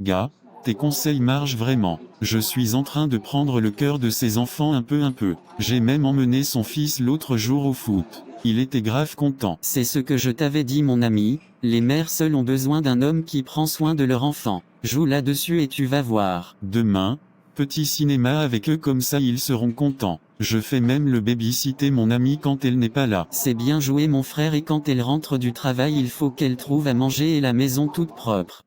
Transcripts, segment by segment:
Gars, tes conseils marchent vraiment. Je suis en train de prendre le cœur de ces enfants un peu. J'ai même emmené son fils l'autre jour au foot. Il était grave content. C'est ce que je t'avais dit mon ami, les mères seules ont besoin d'un homme qui prend soin de leur enfant. Joue là-dessus et tu vas voir. Demain, petit cinéma avec eux comme ça ils seront contents. Je fais même le baby-sitter mon amie quand elle n'est pas là. C'est bien joué mon frère et quand elle rentre du travail il faut qu'elle trouve à manger et la maison toute propre.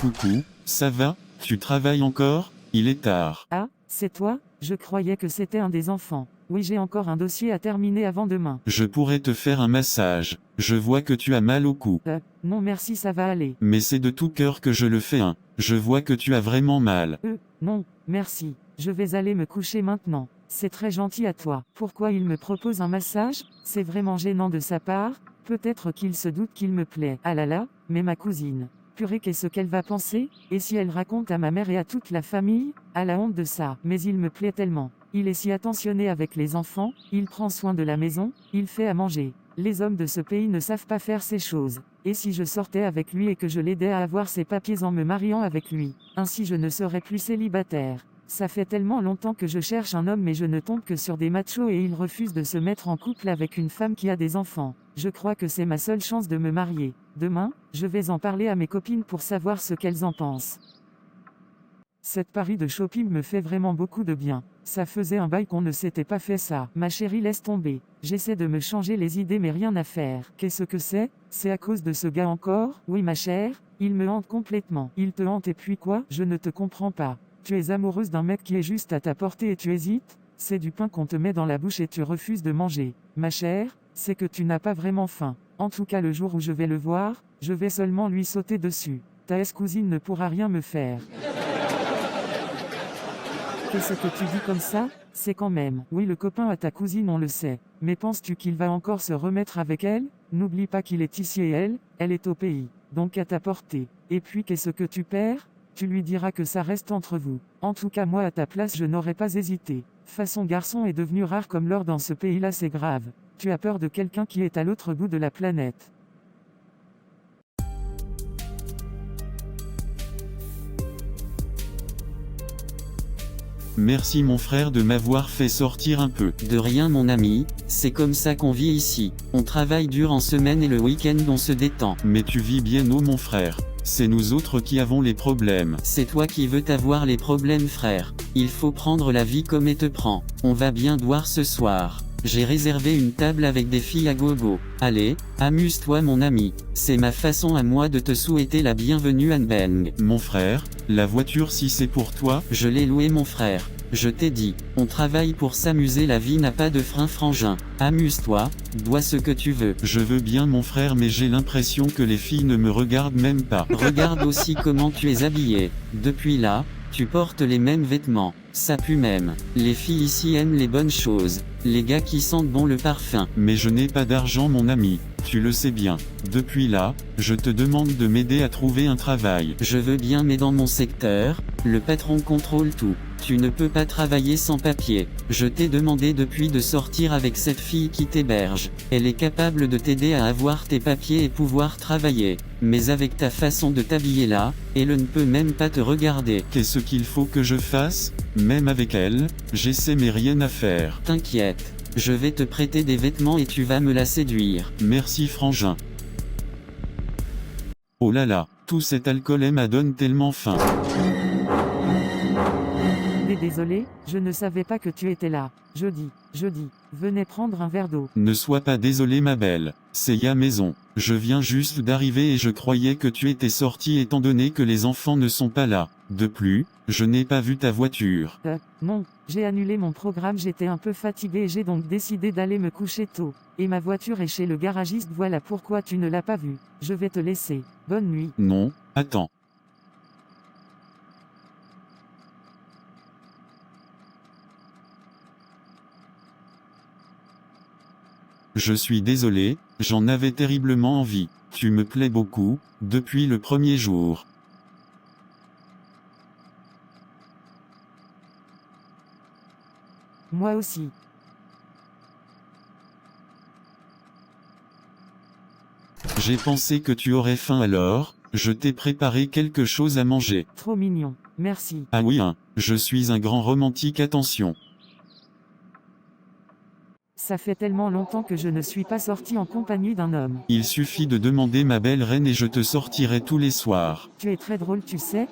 Coucou, ça va? Tu travailles encore? Il est tard. Ah, c'est toi? Je croyais que c'était un des enfants. Oui, j'ai encore un dossier à terminer avant demain. Je pourrais te faire un massage. Je vois que tu as mal au cou. Non merci, ça va aller. Mais c'est de tout cœur que je le fais hein. Je vois que tu as vraiment mal. Non, merci. Je vais aller me coucher maintenant. C'est très gentil à toi. Pourquoi il me propose un massage? C'est vraiment gênant de sa part. Peut-être qu'il se doute qu'il me plaît. Ah là là, mais ma cousine. Purée, qu'est-ce qu'elle va penser? Et si elle raconte à ma mère et à toute la famille? À la honte de ça. Mais il me plaît tellement. Il est si attentionné avec les enfants, il prend soin de la maison, il fait à manger. Les hommes de ce pays ne savent pas faire ces choses. Et si je sortais avec lui et que je l'aidais à avoir ses papiers en me mariant avec lui, ainsi je ne serais plus célibataire. Ça fait tellement longtemps que je cherche un homme mais je ne tombe que sur des machos et ils refusent de se mettre en couple avec une femme qui a des enfants. Je crois que c'est ma seule chance de me marier. Demain, je vais en parler à mes copines pour savoir ce qu'elles en pensent. Cette pari de shopping me fait vraiment beaucoup de bien. Ça faisait un bail qu'on ne s'était pas fait ça. Ma chérie, laisse tomber. J'essaie de me changer les idées mais rien à faire. Qu'est-ce que c'est? C'est à cause de ce gars encore? Oui ma chère, il me hante complètement. Il te hante et puis quoi? Je ne te comprends pas. Tu es amoureuse d'un mec qui est juste à ta portée et tu hésites? C'est du pain qu'on te met dans la bouche et tu refuses de manger. Ma chère, c'est que tu n'as pas vraiment faim. En tout cas le jour où je vais le voir, je vais seulement lui sauter dessus. Ta ex-cousine ne pourra rien me faire. Qu'est-ce que tu dis comme ça? C'est quand même. Oui, le copain à ta cousine, on le sait. Mais penses-tu qu'il va encore se remettre avec elle? N'oublie pas qu'il est ici et elle est au pays. Donc à ta portée. Et puis qu'est-ce que tu perds? Tu lui diras que ça reste entre vous. En tout cas moi à ta place je n'aurais pas hésité. Façon garçon est devenu rare comme l'or dans ce pays-là, c'est grave. Tu as peur de quelqu'un qui est à l'autre bout de la planète. Merci mon frère de m'avoir fait sortir un peu. De rien mon ami, c'est comme ça qu'on vit ici. On travaille dur en semaine et le week-end on se détend. Mais tu vis bien mon frère. C'est nous autres qui avons les problèmes. C'est toi qui veux t'avoir les problèmes frère. Il faut prendre la vie comme elle te prend. On va bien boire ce soir. J'ai réservé une table avec des filles à gogo. Allez, amuse-toi mon ami. C'est ma façon à moi de te souhaiter la bienvenue à Nbeng. Mon frère, la voiture si c'est pour toi? Je l'ai louée mon frère. Je t'ai dit, on travaille pour s'amuser, la vie n'a pas de frein frangin. Amuse-toi, bois ce que tu veux. Je veux bien mon frère mais j'ai l'impression que les filles ne me regardent même pas. Regarde aussi comment tu es habillé. Depuis là, tu portes les mêmes vêtements. Ça pue même. Les filles ici aiment les bonnes choses. Les gars qui sentent bon le parfum. Mais je n'ai pas d'argent mon ami. Tu le sais bien. Depuis là, je te demande de m'aider à trouver un travail. Je veux bien mais dans mon secteur, le patron contrôle tout. Tu ne peux pas travailler sans papier. Je t'ai demandé depuis de sortir avec cette fille qui t'héberge. Elle est capable de t'aider à avoir tes papiers et pouvoir travailler. Mais avec ta façon de t'habiller là, elle ne peut même pas te regarder. Qu'est-ce qu'il faut que je fasse? Même avec elle, j'essaie mais rien à faire. T'inquiète. Je vais te prêter des vêtements et tu vas me la séduire. Merci frangin. Oh là là, tout cet alcool m'a donne tellement faim. Désolé, je ne savais pas que tu étais là. Jody, venez prendre un verre d'eau. Ne sois pas désolé ma belle, c'est ya maison. Je viens juste d'arriver et je croyais que tu étais sortie étant donné que les enfants ne sont pas là. De plus, je n'ai pas vu ta voiture. Non, j'ai annulé mon programme, j'étais un peu fatigué et j'ai donc décidé d'aller me coucher tôt. Et ma voiture est chez le garagiste, voilà pourquoi tu ne l'as pas vue. Je vais te laisser. Bonne nuit. Non, attends. Je suis désolé, j'en avais terriblement envie. Tu me plais beaucoup, depuis le premier jour. Moi aussi. J'ai pensé que tu aurais faim alors, je t'ai préparé quelque chose à manger. Trop mignon. Merci. Ah oui, hein, je suis un grand romantique, attention. Ça fait tellement longtemps que je ne suis pas sorti en compagnie d'un homme. Il suffit de demander ma belle reine et je te sortirai tous les soirs. Tu es très drôle, tu sais.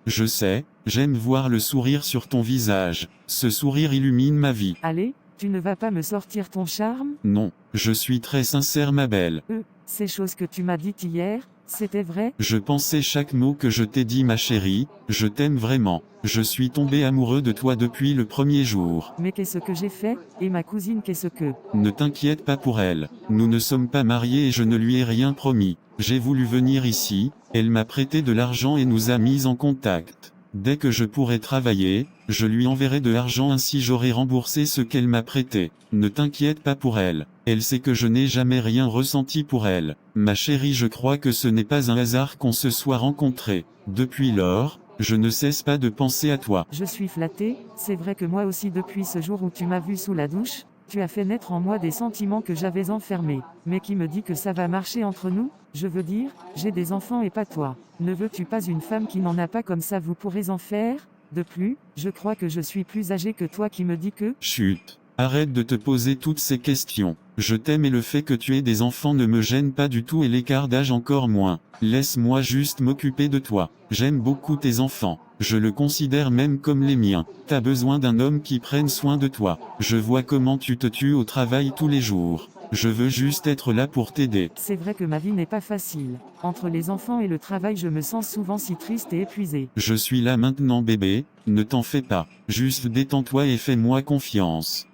Je sais, j'aime voir le sourire sur ton visage. Ce sourire illumine ma vie. Allez, tu ne vas pas me sortir ton charme? Non, je suis très sincère ma belle. Ces choses que tu m'as dites hier, c'était vrai? Je pensais chaque mot que je t'ai dit ma chérie, je t'aime vraiment. Je suis tombé amoureux de toi depuis le premier jour. Mais qu'est-ce que j'ai fait? Et ma cousine qu'est-ce que? Ne t'inquiète pas pour elle. Nous ne sommes pas mariés et je ne lui ai rien promis. J'ai voulu venir ici, elle m'a prêté de l'argent et nous a mis en contact. Dès que je pourrai travailler, je lui enverrai de l'argent ainsi j'aurai remboursé ce qu'elle m'a prêté. Ne t'inquiète pas pour elle. Elle sait que je n'ai jamais rien ressenti pour elle. Ma chérie, je crois que ce n'est pas un hasard qu'on se soit rencontrés. Depuis lors, je ne cesse pas de penser à toi. Je suis flattée, c'est vrai que moi aussi depuis ce jour où tu m'as vu sous la douche, tu as fait naître en moi des sentiments que j'avais enfermés. Mais qui me dit que ça va marcher entre nous? Je veux dire, j'ai des enfants et pas toi. Ne veux-tu pas une femme qui n'en a pas comme ça vous pourrez en faire? De plus, je crois que je suis plus âgée que toi qui me dis que... Chut. Arrête de te poser toutes ces questions. Je t'aime et le fait que tu aies des enfants ne me gêne pas du tout et l'écart d'âge encore moins. Laisse-moi juste m'occuper de toi. J'aime beaucoup tes enfants. Je le considère même comme les miens. T'as besoin d'un homme qui prenne soin de toi. Je vois comment tu te tues au travail tous les jours. Je veux juste être là pour t'aider. C'est vrai que ma vie n'est pas facile. Entre les enfants et le travail, je me sens souvent si triste et épuisée. Je suis là maintenant bébé, ne t'en fais pas. Juste détends-toi et fais-moi confiance.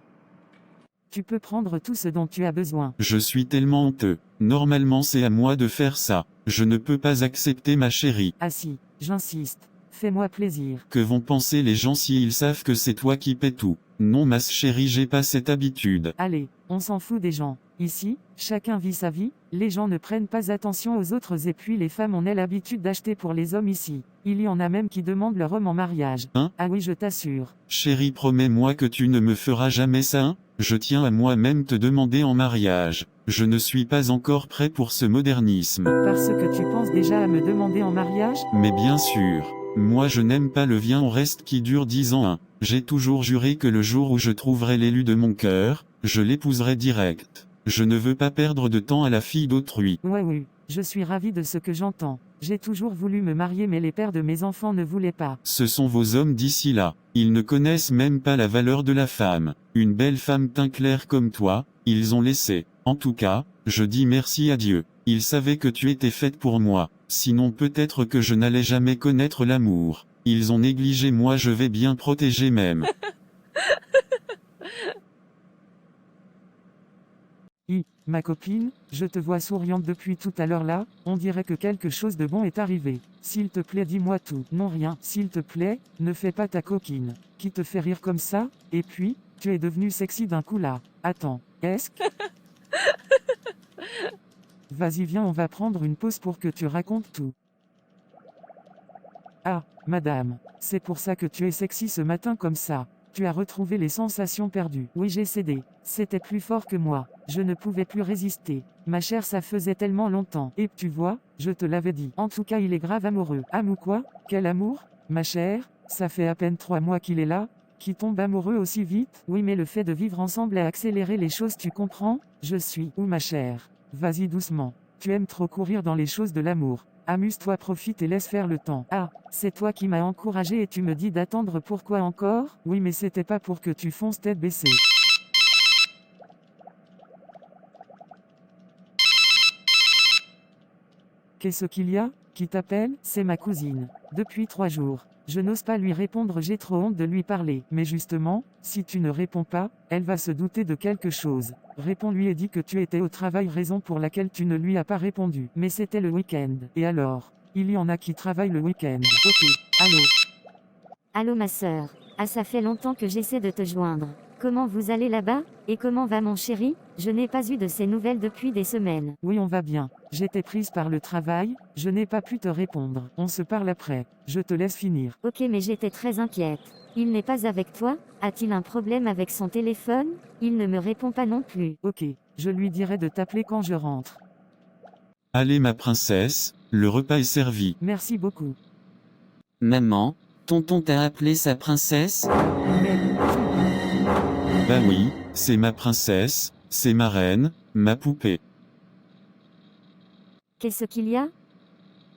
Tu peux prendre tout ce dont tu as besoin. Je suis tellement honteux. Normalement c'est à moi de faire ça. Je ne peux pas accepter ma chérie. Ah si, j'insiste. Fais-moi plaisir. Que vont penser les gens si ils savent que c'est toi qui paies tout? Non ma chérie, j'ai pas cette habitude. Allez, on s'en fout des gens. Ici, chacun vit sa vie, les gens ne prennent pas attention aux autres et puis les femmes ont l'habitude d'acheter pour les hommes ici. Il y en a même qui demandent leur homme en mariage. Hein? Ah oui, je t'assure. Chérie, promets-moi que tu ne me feras jamais ça, hein? Je tiens à moi-même te demander en mariage. Je ne suis pas encore prêt pour ce modernisme. Parce que tu penses déjà à me demander en mariage? Mais bien sûr. Moi je n'aime pas le viens on reste qui dure 10 ans, hein. J'ai toujours juré que le jour où je trouverai l'élu de mon cœur, je l'épouserai direct. Je ne veux pas perdre de temps à la fille d'autrui. Oui, je suis ravie de ce que j'entends. J'ai toujours voulu me marier mais les pères de mes enfants ne voulaient pas. Ce sont vos hommes d'ici là. Ils ne connaissent même pas la valeur de la femme. Une belle femme teint clair comme toi, ils ont laissé. En tout cas, je dis merci à Dieu. Il savait que tu étais faite pour moi. Sinon peut-être que je n'allais jamais connaître l'amour. Ils ont négligé, moi je vais bien protéger même. Ma copine, je te vois souriante depuis tout à l'heure là, on dirait que quelque chose de bon est arrivé. S'il te plaît dis-moi tout. Non rien, s'il te plaît, ne fais pas ta coquine. Qui te fait rire comme ça? Et puis, tu es devenue sexy d'un coup là. Attends, est-ce que... Vas-y viens on va prendre une pause pour que tu racontes tout. Ah, madame, c'est pour ça que tu es sexy ce matin comme ça. Tu as retrouvé les sensations perdues. Oui j'ai cédé. C'était plus fort que moi. Je ne pouvais plus résister. Ma chère ça faisait tellement longtemps. Et tu vois, je te l'avais dit. En tout cas il est grave amoureux. Amour quoi? Quel amour? Ma chère, ça fait à peine 3 mois qu'il est là. Qui tombe amoureux aussi vite? Oui mais le fait de vivre ensemble a accéléré les choses tu comprends? Je suis où ma chère? Vas-y doucement. Tu aimes trop courir dans les choses de l'amour. Amuse-toi, profite et laisse faire le temps. Ah, c'est toi qui m'as encouragé et tu me dis d'attendre pourquoi encore? Oui mais c'était pas pour que tu fonces tête baissée. Qu'est-ce qu'il y a? Qui t'appelle? C'est ma cousine. Depuis 3 jours. Je n'ose pas lui répondre, j'ai trop honte de lui parler. Mais justement, si tu ne réponds pas, elle va se douter de quelque chose. Réponds-lui et dis que tu étais au travail, raison pour laquelle tu ne lui as pas répondu. Mais c'était le week-end. Et alors? Il y en a qui travaillent le week-end. Ok. Allô? Allô ma sœur. Ah ça fait longtemps que j'essaie de te joindre. Comment vous allez là-bas? Et comment va mon chéri? Je n'ai pas eu de ces nouvelles depuis des semaines. Oui on va bien. J'étais prise par le travail, je n'ai pas pu te répondre. On se parle après. Je te laisse finir. Ok mais j'étais très inquiète. Il n'est pas avec toi? A-t-il un problème avec son téléphone? Il ne me répond pas non plus. Ok, je lui dirai de t'appeler quand je rentre. Allez ma princesse, le repas est servi. Merci beaucoup. Maman, tonton t'a appelé sa princesse? Mais, Bah oui, c'est ma princesse, c'est ma reine, ma poupée. Qu'est-ce qu'il y a?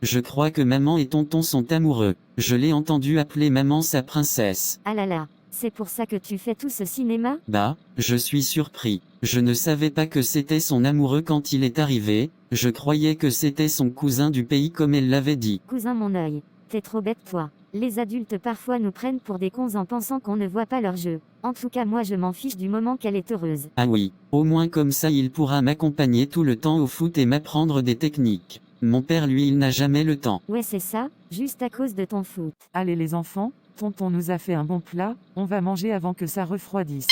Je crois que maman et tonton sont amoureux. Je l'ai entendu appeler maman sa princesse. Ah là là, c'est pour ça que tu fais tout ce cinéma? Bah, je suis surpris. Je ne savais pas que c'était son amoureux quand il est arrivé, je croyais que c'était son cousin du pays comme elle l'avait dit. Cousin mon œil, t'es trop bête toi. Les adultes parfois nous prennent pour des cons en pensant qu'on ne voit pas leur jeu. En tout cas moi je m'en fiche du moment qu'elle est heureuse. Ah oui, au moins comme ça il pourra m'accompagner tout le temps au foot et m'apprendre des techniques. Mon père lui il n'a jamais le temps. Ouais c'est ça, juste à cause de ton foot. allez les enfants, tonton nous a fait un bon plat, on va manger avant que ça refroidisse.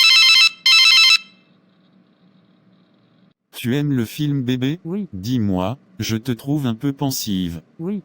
Tu aimes le film bébé? Oui, Dis-moi, je te trouve un peu pensive. oui,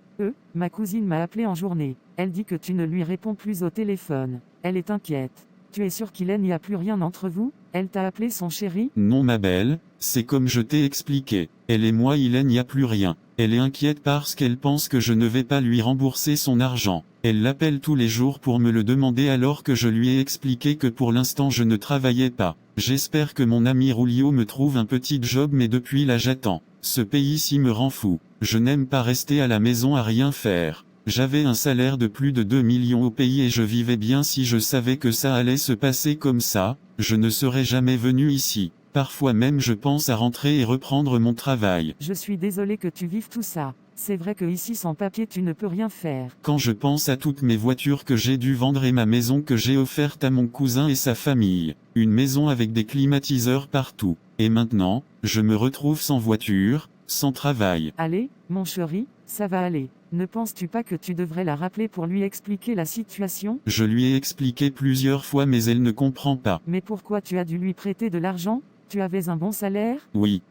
ma cousine m'a appelé en journée. Elle dit que tu ne lui réponds plus au téléphone. Elle est inquiète. Tu es sûr qu'il n'y a plus rien entre vous? Elle t'a appelé son chéri? Non ma belle, c'est comme je t'ai expliqué. Elle et moi il n'y a plus rien. Elle est inquiète parce qu'elle pense que je ne vais pas lui rembourser son argent. Elle l'appelle tous les jours pour me le demander alors que je lui ai expliqué que pour l'instant je ne travaillais pas. J'espère que mon ami Rulio me trouve un petit job mais depuis là j'attends. Ce pays-ci me rend fou. Je n'aime pas rester à la maison à rien faire. J'avais un salaire de plus de 2 millions au pays et je vivais bien si je savais que ça allait se passer comme ça, je ne serais jamais venu ici. Parfois même je pense à rentrer et reprendre mon travail. Je suis désolé que tu vives tout ça. C'est vrai que ici sans papier tu ne peux rien faire. Quand je pense à toutes mes voitures que j'ai dû vendre et ma maison que j'ai offerte à mon cousin et sa famille. Une maison avec des climatiseurs partout. Et maintenant, je me retrouve sans voiture, sans travail. Allez, mon chéri, ça va aller. Ne penses-tu pas que tu devrais la rappeler pour lui expliquer la situation? Je lui ai expliqué plusieurs fois mais elle ne comprend pas. Mais pourquoi tu as dû lui prêter de l'argent? Tu avais un bon salaire? Oui,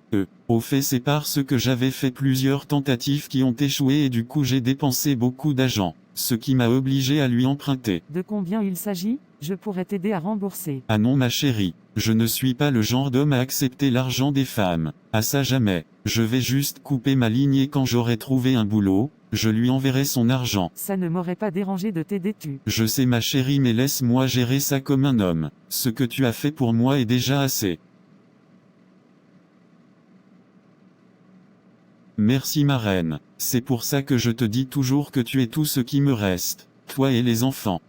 au fait c'est parce que j'avais fait plusieurs tentatives qui ont échoué et du coup j'ai dépensé beaucoup d'argent, ce qui m'a obligé à lui emprunter. De combien il s'agit? Je pourrais t'aider à rembourser. Ah non ma chérie, je ne suis pas le genre d'homme à accepter l'argent des femmes. À ça jamais. Je vais juste couper ma ligne et quand j'aurai trouvé un boulot, je lui enverrai son argent. Ça ne m'aurait pas dérangé de t'aider Je sais ma chérie mais laisse-moi gérer ça comme un homme. Ce que tu as fait pour moi est déjà assez. Merci ma reine, c'est pour ça que je te dis toujours que tu es tout ce qui me reste, toi et les enfants.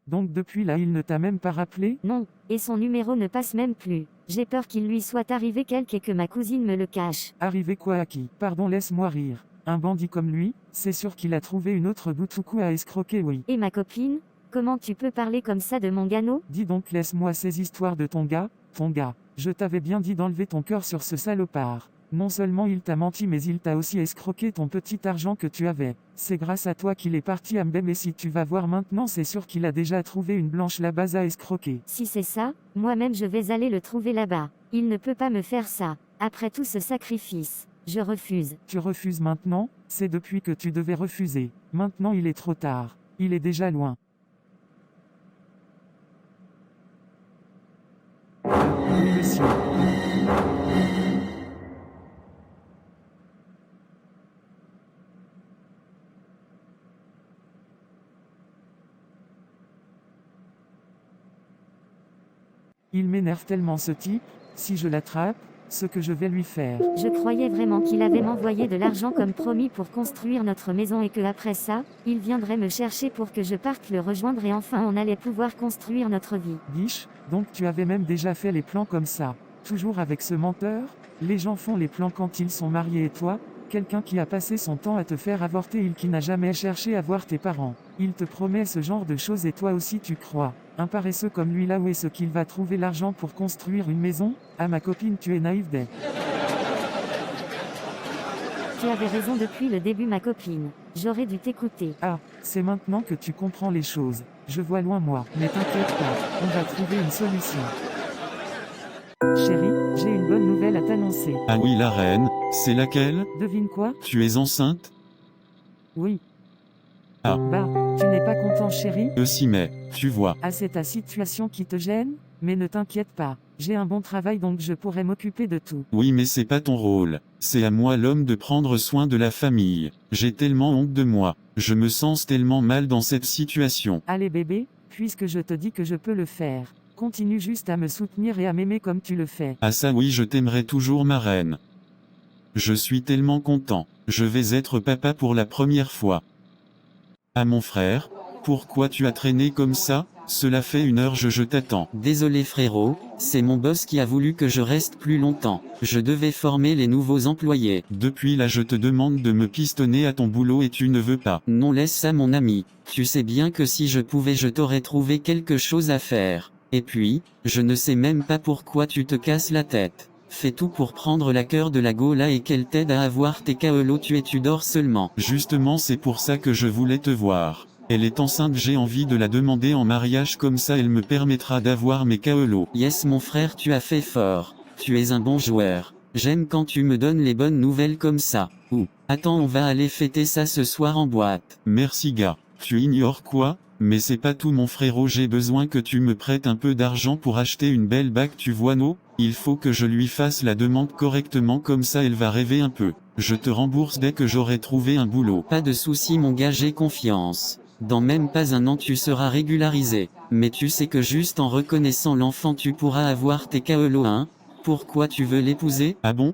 Donc depuis là il ne t'a même pas rappelé? Non, et son numéro ne passe même plus. J'ai peur qu'il lui soit arrivé quelque et que ma cousine me le cache. Arrivé quoi à qui? Pardon laisse-moi rire. Un bandit comme lui, c'est sûr qu'il a trouvé une autre boutoukou à escroquer oui. Et ma copine? Comment tu peux parler comme ça de mon gano? Dis donc laisse-moi ces histoires de ton gars. Je t'avais bien dit d'enlever ton cœur sur ce salopard. Non seulement il t'a menti mais il t'a aussi escroqué ton petit argent que tu avais. C'est grâce à toi qu'il est parti à Mbem et si tu vas voir maintenant c'est sûr qu'il a déjà trouvé une blanche là-bas à escroquer. Si c'est ça, moi-même je vais aller le trouver là-bas. Il ne peut pas me faire ça. Après tout ce sacrifice, je refuse. Tu refuses maintenant? C'est depuis que tu devais refuser. Maintenant il est trop tard. Il est déjà loin. Oui monsieur. Il m'énerve tellement ce type, si je l'attrape, ce que je vais lui faire. Je croyais vraiment qu'il avait m'envoyé de l'argent comme promis pour construire notre maison et que après ça, il viendrait me chercher pour que je parte le rejoindre et enfin on allait pouvoir construire notre vie. Biche, donc tu avais même déjà fait les plans comme ça. Toujours avec ce menteur? Les gens font les plans quand ils sont mariés et toi, quelqu'un qui a passé son temps à te faire avorter et qui n'a jamais cherché à voir tes parents. Il te promet ce genre de choses et toi aussi tu crois. Un paresseux comme lui là où est-ce qu'il va trouver l'argent pour construire une maison? Ah ma copine tu es naïve dès. Tu avais raison depuis le début ma copine. J'aurais dû t'écouter. Ah, c'est maintenant que tu comprends les choses. Je vois loin moi, mais t'inquiète pas, on va trouver une solution. Chérie, j'ai une bonne nouvelle à t'annoncer. Ah oui la reine, c'est laquelle? Devine quoi? Tu es enceinte? Oui. Ah. Bah, tu n'es pas content chérie? Si mais, tu vois. Ah c'est ta situation qui te gêne? Mais ne t'inquiète pas, j'ai un bon travail donc je pourrais m'occuper de tout. Oui mais c'est pas ton rôle. C'est à moi l'homme de prendre soin de la famille. J'ai tellement honte de moi. Je me sens tellement mal dans cette situation. Allez bébé, puisque je te dis que je peux le faire. Continue juste à me soutenir et à m'aimer comme tu le fais. Ah ça oui je t'aimerai toujours ma reine. Je suis tellement content. Je vais être papa pour la première fois. Ah mon frère, pourquoi tu as traîné comme ça? Cela fait 1 heure je t'attends. Désolé frérot, c'est mon boss qui a voulu que je reste plus longtemps. Je devais former les nouveaux employés. Depuis là je te demande de me pistonner à ton boulot et tu ne veux pas. Non laisse ça mon ami. Tu sais bien que si je pouvais je t'aurais trouvé quelque chose à faire. Et puis, je ne sais même pas pourquoi tu te casses la tête. Fais tout pour prendre la cœur de la Gola et qu'elle t'aide à avoir tes KELO tu dors seulement. Justement c'est pour ça que je voulais te voir. Elle est enceinte j'ai envie de la demander en mariage comme ça elle me permettra d'avoir mes KELO. Yes mon frère tu as fait fort. Tu es un bon joueur. J'aime quand tu me donnes les bonnes nouvelles comme ça. Ouh, attends on va aller fêter ça ce soir en boîte. Merci gars. Tu ignores quoi? Mais c'est pas tout mon frérot j'ai besoin que tu me prêtes un peu d'argent pour acheter une belle bague tu vois non? Il faut que je lui fasse la demande correctement comme ça elle va rêver un peu. Je te rembourse dès que j'aurai trouvé un boulot. Pas de souci mon gars j'ai confiance. Dans même pas 1 an tu seras régularisé. Mais tu sais que juste en reconnaissant l'enfant tu pourras avoir tes KELO hein? Pourquoi tu veux l'épouser? Ah bon?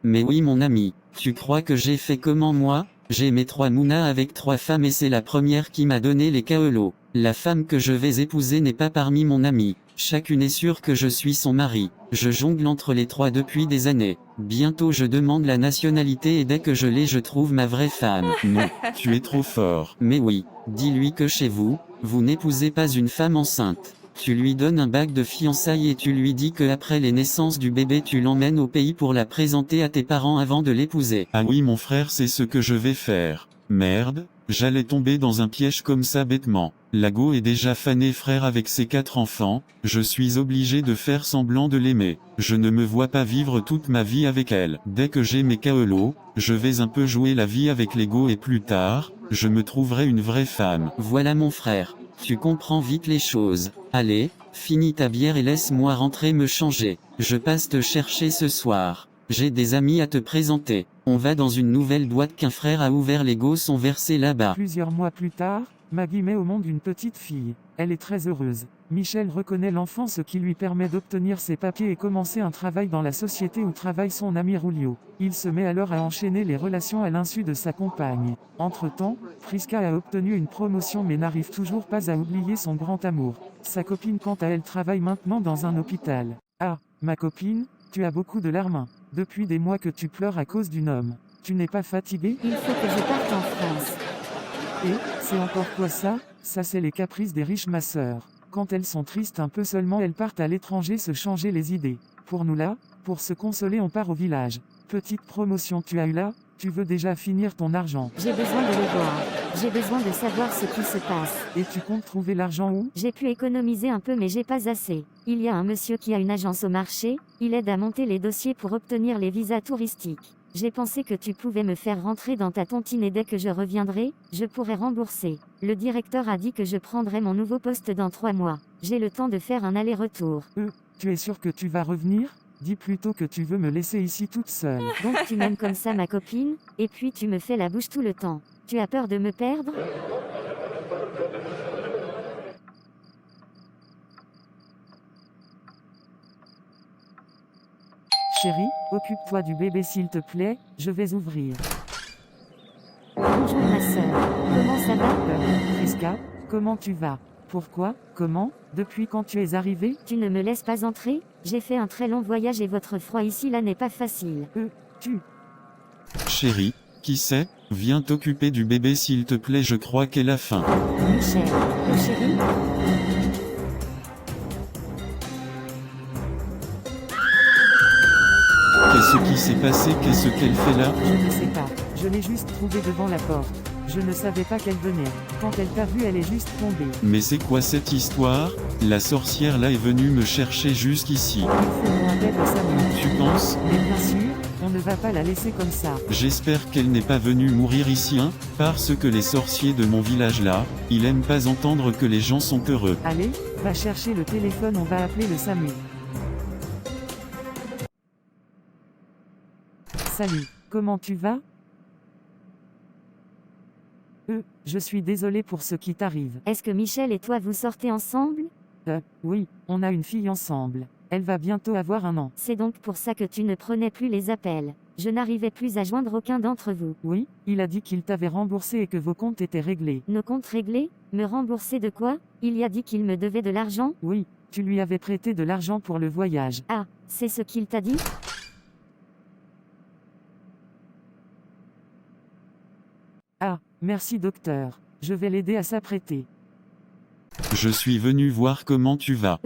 Mais oui mon ami, tu crois que j'ai fait comment moi? J'ai mes 3 Mouna avec 3 femmes et c'est la première qui m'a donné les KELO. La femme que je vais épouser n'est pas parmi mon ami. Chacune est sûre que je suis son mari. Je jongle entre les 3 depuis des années. Bientôt je demande la nationalité et dès que je l'ai je trouve ma vraie femme. Non, tu es trop fort. Mais oui, dis-lui que chez vous, vous n'épousez pas une femme enceinte. Tu lui donnes un bague de fiançailles et tu lui dis que après les naissances du bébé tu l'emmènes au pays pour la présenter à tes parents avant de l'épouser. Ah oui mon frère c'est ce que je vais faire. Merde, j'allais tomber dans un piège comme ça bêtement. La Go est déjà fanée frère avec ses 4 enfants, je suis obligé de faire semblant de l'aimer. Je ne me vois pas vivre toute ma vie avec elle. Dès que j'ai mes KELO, je vais un peu jouer la vie avec les Go et plus tard, je me trouverai une vraie femme. Voilà mon frère, tu comprends vite les choses. Allez, finis ta bière et laisse-moi rentrer me changer. Je passe te chercher ce soir. J'ai des amis à te présenter. On va dans une nouvelle boîte qu'un frère a ouvert, les Go sont versés là-bas. Plusieurs mois plus tard, Maggie met au monde une petite fille. Elle est très heureuse. Michel reconnaît l'enfant ce qui lui permet d'obtenir ses papiers et commencer un travail dans la société où travaille son ami Rulio. Il se met alors à enchaîner les relations à l'insu de sa compagne. Entre-temps, Friska a obtenu une promotion mais n'arrive toujours pas à oublier son grand amour. Sa copine quant à elle travaille maintenant dans un hôpital. Ah, ma copine, tu as beaucoup de larmes. Depuis des mois que tu pleures à cause d'un homme. Tu n'es pas fatiguée? Il faut que je parte en France. Et, c'est encore quoi ça? Ça c'est les caprices des riches ma sœur. Quand elles sont tristes un peu seulement elles partent à l'étranger se changer les idées. Pour nous là, pour se consoler on part au village. Petite promotion tu as eu là, tu veux déjà finir ton argent. J'ai besoin de le voir. J'ai besoin de savoir ce qui se passe. Et tu comptes trouver l'argent où? J'ai pu économiser un peu mais j'ai pas assez. Il y a un monsieur qui a une agence au marché, il aide à monter les dossiers pour obtenir les visas touristiques. J'ai pensé que tu pouvais me faire rentrer dans ta tontine et dès que je reviendrai, je pourrais rembourser. Le directeur a dit que je prendrai mon nouveau poste dans 3 mois. J'ai le temps de faire un aller-retour. Tu es sûr que tu vas revenir? Dis plutôt que tu veux me laisser ici toute seule. Donc tu m'aimes comme ça ma copine, et puis tu me fais la bouche tout le temps. Tu as peur de me perdre? Chérie, occupe-toi du bébé s'il te plaît, je vais ouvrir. Bonjour ma sœur. Comment ça va? Friska, comment tu vas? Pourquoi? Comment? Depuis quand tu es arrivée? Tu ne me laisses pas entrer? J'ai fait un très long voyage et votre froid ici là n'est pas facile. Chérie, qui c'est? Viens t'occuper du bébé s'il te plaît je crois qu'elle a faim. Michel, chérie? Qu'est-ce qui s'est passé? Qu'est-ce qu'elle fait là? Je ne sais pas. Je l'ai juste trouvée devant la porte. Je ne savais pas qu'elle venait. Quand elle t'a vu, elle est juste tombée. Mais c'est quoi cette histoire? La sorcière là est venue me chercher jusqu'ici. Il faut moins d'être sérieux. Tu penses? Mais bien sûr, on ne va pas la laisser comme ça. J'espère qu'elle n'est pas venue mourir ici, hein? Parce que les sorciers de mon village là, ils aiment pas entendre que les gens sont heureux. Allez, Va chercher le téléphone, on va appeler le SAMU. Salut, comment tu vas? Je suis désolé pour ce qui t'arrive. Est-ce que Michel et toi vous sortez ensemble? Oui, on a une fille ensemble. Elle va bientôt avoir 1 an. C'est donc pour ça que tu ne prenais plus les appels. Je n'arrivais plus à joindre aucun d'entre vous. Oui, il a dit qu'il t'avait remboursé et que vos comptes étaient réglés. Nos comptes réglés? Me rembourser de quoi? Il y a dit qu'il me devait de l'argent? Oui, tu lui avais prêté de l'argent pour le voyage. Ah, c'est ce qu'il t'a dit? Ah, merci docteur. Je vais l'aider à s'apprêter. Je suis venu voir comment tu vas.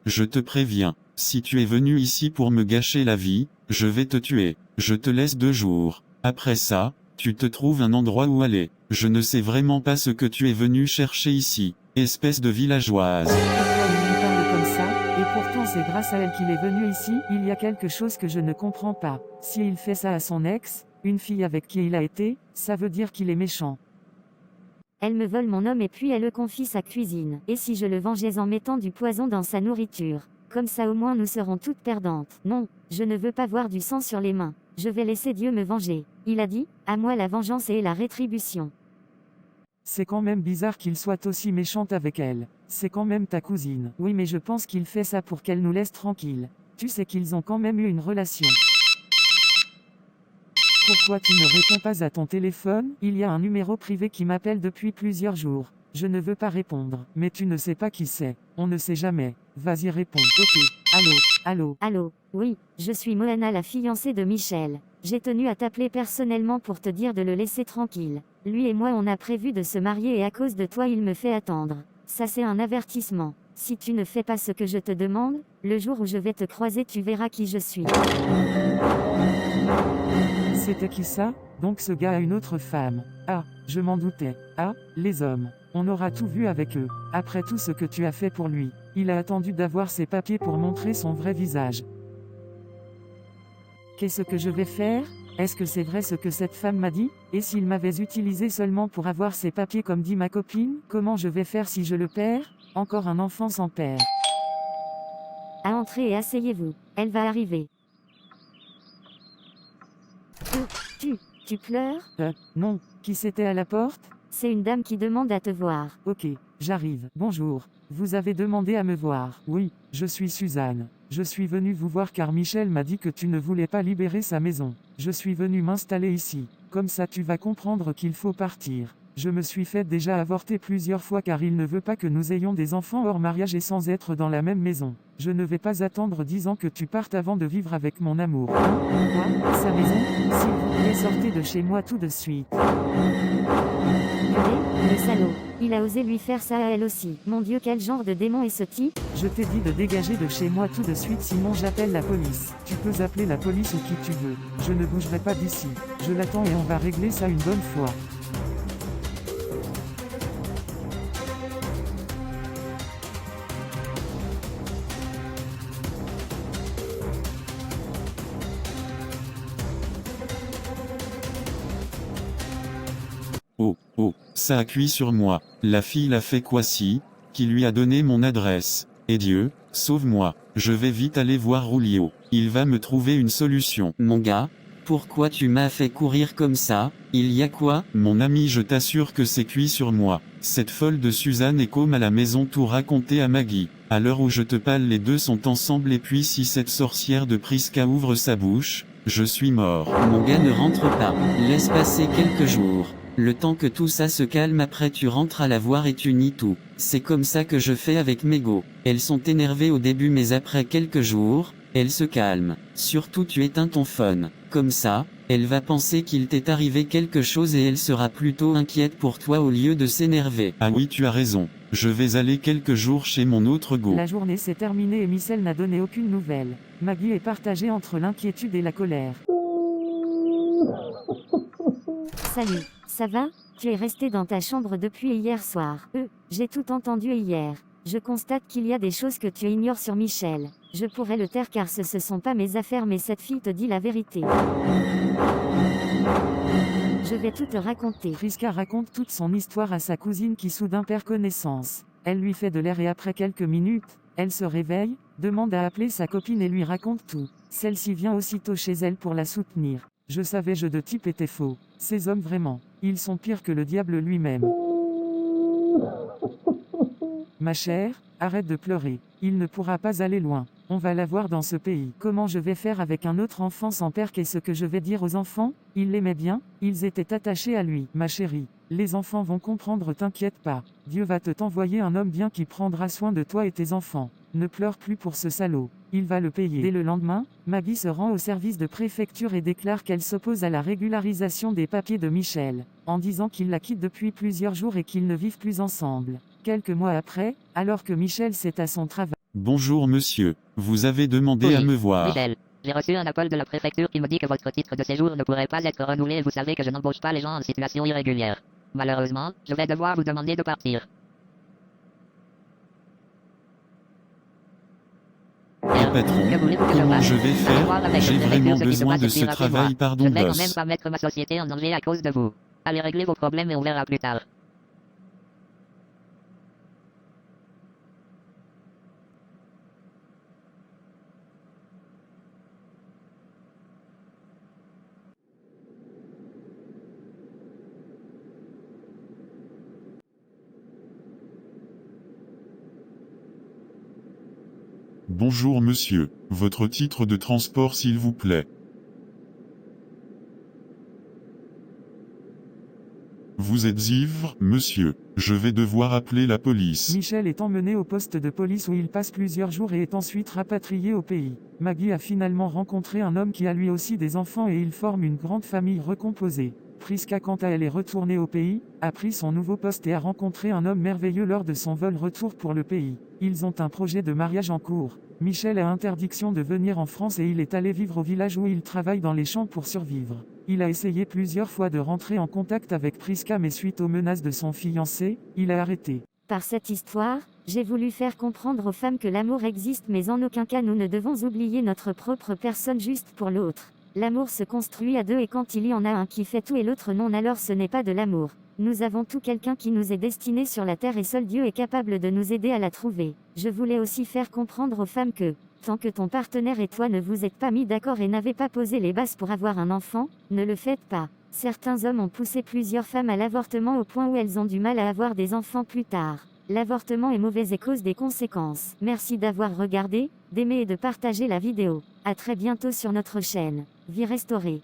Je te préviens, si tu es venu ici pour me gâcher la vie, je vais te tuer. Je te laisse 2 jours. Après ça, tu te trouves un endroit où aller. Je ne sais vraiment pas ce que tu es venu chercher ici, espèce de villageoise. Pourquoi il me parle comme ça? Et pourtant c'est grâce à elle qu'il est venu ici. Il y a quelque chose que je ne comprends pas. Si il fait ça à son ex, une fille avec qui il a été, ça veut dire qu'il est méchant. Elle me vole mon homme et puis elle confie sa cuisine. Et si je le vengeais en mettant du poison dans sa nourriture? Comme ça au moins nous serons toutes perdantes. Non, je ne veux pas voir du sang sur les mains. Je vais laisser Dieu me venger. Il a dit, à moi la vengeance et la rétribution. C'est quand même bizarre qu'il soit aussi méchant avec elle. C'est quand même ta cousine. Oui, mais je pense qu'il fait ça pour qu'elle nous laisse tranquilles. Tu sais qu'ils ont quand même eu une relation. Pourquoi tu ne réponds pas à ton téléphone? Il y a un numéro privé qui m'appelle depuis plusieurs jours. Je ne veux pas répondre. Mais tu ne sais pas qui c'est. On ne sait jamais. Vas-y, réponds. Ok. Allô? Allô? Allô? Oui, je suis Moana, la fiancée de Michel. J'ai tenu à t'appeler personnellement pour te dire de le laisser tranquille. Lui et moi on a prévu de se marier et à cause de toi il me fait attendre. Ça c'est un avertissement. Si tu ne fais pas ce que je te demande, le jour où je vais te croiser tu verras qui je suis. C'était qui ça? Donc ce gars a une autre femme. Ah, je m'en doutais. Ah, les hommes. On aura tout vu avec eux. Après tout ce que tu as fait pour lui, il a attendu d'avoir ses papiers pour montrer son vrai visage. Qu'est-ce que je vais faire? Est-ce que c'est vrai ce que cette femme m'a dit? Et s'il m'avait utilisé seulement pour avoir ses papiers comme dit ma copine? Comment je vais faire si je le perds? Encore un enfant sans père. À entrer et asseyez-vous. Elle va arriver. Tu pleures? Non. Qui c'était à la porte? C'est une dame qui demande à te voir. Ok, j'arrive. Bonjour. Vous avez demandé à me voir. Oui, je suis Suzanne. Je suis venue vous voir car Michel m'a dit que tu ne voulais pas libérer sa maison. Je suis venue m'installer ici. Comme ça tu vas comprendre qu'il faut partir. Je me suis fait déjà avorter plusieurs fois car il ne veut pas que nous ayons des enfants hors mariage et sans être dans la même maison. Je ne vais pas attendre 10 ans que tu partes avant de vivre avec mon amour. Quoi? Sa maison? S'il vous plaît, sortez de chez moi tout de suite. Purée, le salaud. Il a osé lui faire ça à elle aussi. Mon Dieu, quel genre de démon est ce type? Je t'ai dit de dégager de chez moi tout de suite sinon j'appelle la police. Tu peux appeler la police ou qui tu veux. Je ne bougerai pas d'ici. Je l'attends et on va régler ça une bonne fois. Oh, ça a cuit sur moi. La fille l'a fait quoi si? Qui lui a donné mon adresse? Et Dieu, sauve-moi. Je vais vite aller voir Rulio. Il va me trouver une solution. Mon gars, pourquoi tu m'as fait courir comme ça? Il y a quoi? Mon ami, je t'assure que c'est cuit sur moi. Cette folle de Suzanne est comme à la maison tout raconté à Maggie. À l'heure où je te parle, les deux sont ensemble et puis si cette sorcière de Prisca ouvre sa bouche, je suis mort. Mon gars, ne rentre pas. Laisse passer quelques jours. Le temps que tout ça se calme, après tu rentres à la voir et tu nies tout. C'est comme ça que je fais avec mes go. Elles sont énervées au début mais après quelques jours, elles se calment. Surtout tu éteins ton phone. Comme ça, elle va penser qu'il t'est arrivé quelque chose et elle sera plutôt inquiète pour toi au lieu de s'énerver. Ah oui, tu as raison. Je vais aller quelques jours chez mon autre go. La journée s'est terminée et Michel n'a donné aucune nouvelle. Maggie est partagée entre l'inquiétude et la colère. Salut, ça va? Tu es resté dans ta chambre depuis hier soir. J'ai tout entendu hier. Je constate qu'il y a des choses que tu ignores sur Michel. Je pourrais le taire car ce sont pas mes affaires mais cette fille te dit la vérité. Je vais tout te raconter. Priska raconte toute son histoire à sa cousine qui soudain perd connaissance. Elle lui fait de l'air et après quelques minutes, elle se réveille, demande à appeler sa copine et lui raconte tout. Celle-ci vient aussitôt chez elle pour la soutenir. Je savais jeu de type était faux. Ces hommes vraiment, ils sont pires que le diable lui-même. Ma chère, arrête de pleurer. Il ne pourra pas aller loin. On va l'avoir dans ce pays. Comment je vais faire avec un autre enfant sans père? Qu'est-ce que je vais dire aux enfants? Il l'aimait bien, ils étaient attachés à lui. Ma chérie, les enfants vont comprendre, t'inquiète pas. Dieu va t'envoyer un homme bien qui prendra soin de toi et tes enfants. Ne pleure plus pour ce salaud. Il va le payer. Dès le lendemain, Maggie se rend au service de préfecture et déclare qu'elle s'oppose à la régularisation des papiers de Michel, en disant qu'il la quitte depuis plusieurs jours et qu'ils ne vivent plus ensemble. Quelques mois après, alors que Michel s'est à son travail. Bonjour monsieur, vous avez demandé Oui, à me voir. Michel, j'ai reçu un appel de la préfecture qui me dit que votre titre de séjour ne pourrait pas être renouvelé et vous savez que je n'embauche pas les gens en situation irrégulière. Malheureusement, je vais devoir vous demander de partir. Patron, Que voulez-vous que je comment fasse? je vais faire? Avec J'ai la vraiment préfecture, ce qui se besoin passe de est ce pire, rappelez-moi. travail, pardon Je vais quand même boss. pas mettre ma société en danger à cause de vous. Allez régler vos problèmes et on verra plus tard. Bonjour monsieur, votre titre de transport s'il vous plaît. Vous êtes ivre, monsieur, je vais devoir appeler la police. Michel est emmené au poste de police où il passe plusieurs jours et est ensuite rapatrié au pays. Maggie a finalement rencontré un homme qui a lui aussi des enfants et ils forment une grande famille recomposée. Priska quant à elle est retournée au pays, a pris son nouveau poste et a rencontré un homme merveilleux lors de son vol retour pour le pays. Ils ont un projet de mariage en cours. Michel a interdiction de venir en France et il est allé vivre au village où il travaille dans les champs pour survivre. Il a essayé plusieurs fois de rentrer en contact avec Priska mais suite aux menaces de son fiancé, il a arrêté. Par cette histoire, j'ai voulu faire comprendre aux femmes que l'amour existe mais en aucun cas nous ne devons oublier notre propre personne juste pour l'autre. L'amour se construit à deux et quand il y en a un qui fait tout et l'autre non alors ce n'est pas de l'amour. Nous avons tout quelqu'un qui nous est destiné sur la terre et seul Dieu est capable de nous aider à la trouver. Je voulais aussi faire comprendre aux femmes que, tant que ton partenaire et toi ne vous êtes pas mis d'accord et n'avez pas posé les bases pour avoir un enfant, ne le faites pas. Certains hommes ont poussé plusieurs femmes à l'avortement au point où elles ont du mal à avoir des enfants plus tard. L'avortement est mauvais et cause des conséquences. Merci d'avoir regardé, d'aimer et de partager la vidéo. À très bientôt sur notre chaîne. Vie restaurée.